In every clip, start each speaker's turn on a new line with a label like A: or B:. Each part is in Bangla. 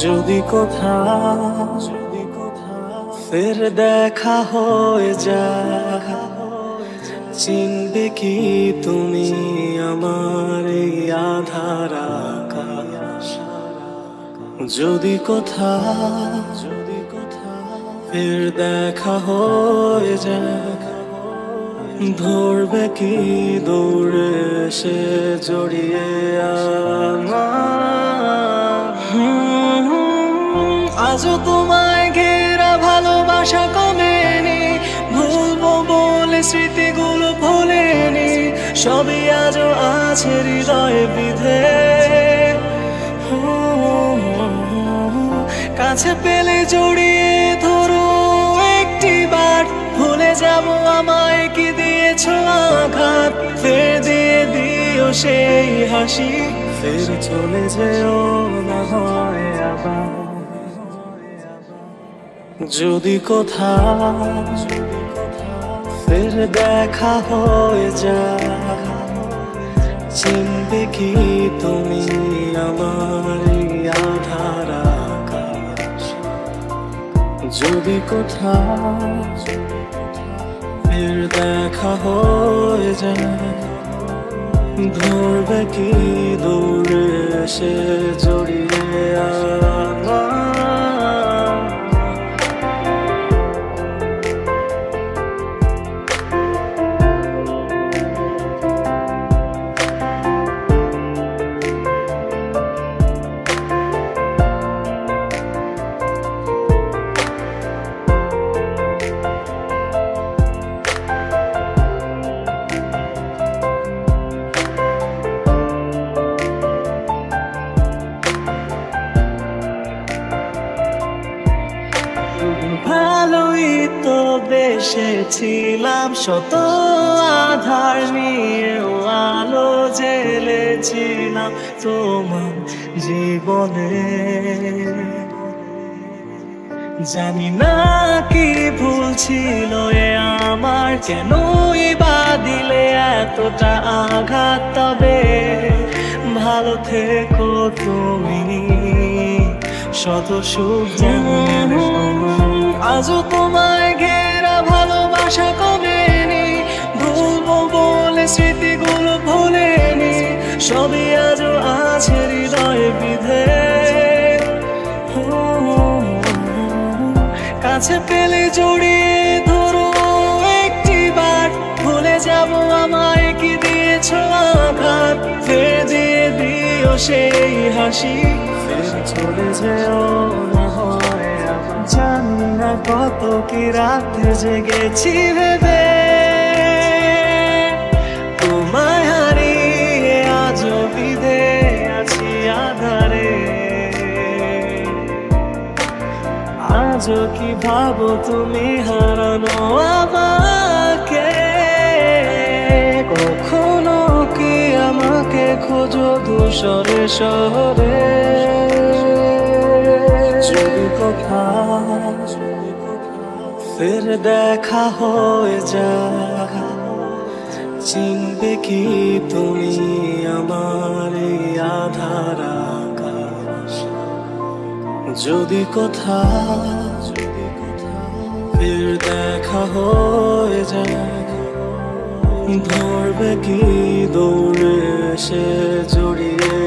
A: যদি কোথাও ফের দেখা হয়ে যায়, চিনবে কি তুমি আমার এই আধার আকাশ? যদি কোথাও ফের দেখা হয়ে যায়, ধরবে কি দৌড়ে এসে জড়িয়ে আজও তোমায় ঘেরা ভালোবাসা কমেনি, ভুলবো বলে স্মৃতিগুলো ভোলেনি, সবই আজও আছে হৃদয়ে বিধে। কাছে পেলে জড়িয়ে ধরো একটিবার, ভুলে যাবো আমায় কি দিয়েছ আঘাত, ফের দিয়ে দিও সেই হাসি, ফের চলে যেও না হয় আবার। যদি কোথাও ফের দেখা হয়ে যায়, চিনবে কি তুমি আমার আধার আকাশ? যদি কোথাও ফের দেখা হয়ে যায়, ধরবে কি দৌড়ে এসে জড়িয়ে ভালোই তো বেসেছিলাম, শত আধার নিয়েও আলো জ্বেলেছিলাম তোমার জীবনে। জানি না কি ভুল ছিল এ আমার, কেনই বা দিলে এতটা আঘাত, তবে ভালো থেকো তুমি, শত সুখ জানি। আজও তোমায় ঘেরা ভালোবাসা কমেনি, ভুলবো বলে স্মৃতিগুলো ভোলেনি, সবই আজও আছে হৃদয়ে বিধে। কাছে পেলে জড়িয়ে ধরো একটিবার, ভুলে যাবো আমায় কি দিয়েছ আঘাত, ফের দিয়ে দিও সেই হাসি, ফের চলে যেও না হয় আবার। জানি না কত কি রাতে জেগেছি ভেবে, তোমায় হারিয়ে আজও বিধে আছি আধারে। আজও কি ভাবো তুমি হারানো আমাকে, কখনো কি আমাকে খোঁজো ধূসরে শহরে? যদি কোথাও ফের দেখা হয়ে যায়, চিনবে কি তুমি আমার এই আধার আকাশ? যদি কোথাও ফের দেখা হয়ে যায়, ধরবে কি দৌড়ে এসে জড়িয়ে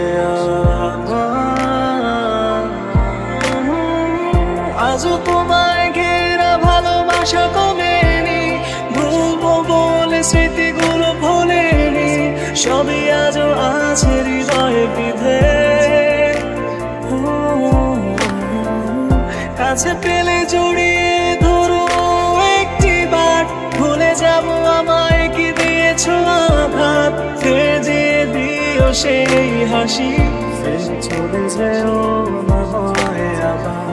A: আজও তোমায় ঘেরা ভালোবাসা কমেনি, ভুলবো বলে স্মৃতিগুলো ভোলেনি, সবই আজও আছে হৃদয়ে বিধে। কাছে পেলে জড়িয়ে ধরো একটিবার, ভুলে যাবো আমায় কি দিয়েছ আঘাত, ফের দিয়ে দিও সেই হাসি, ফের চলে যেও না হয় আবার।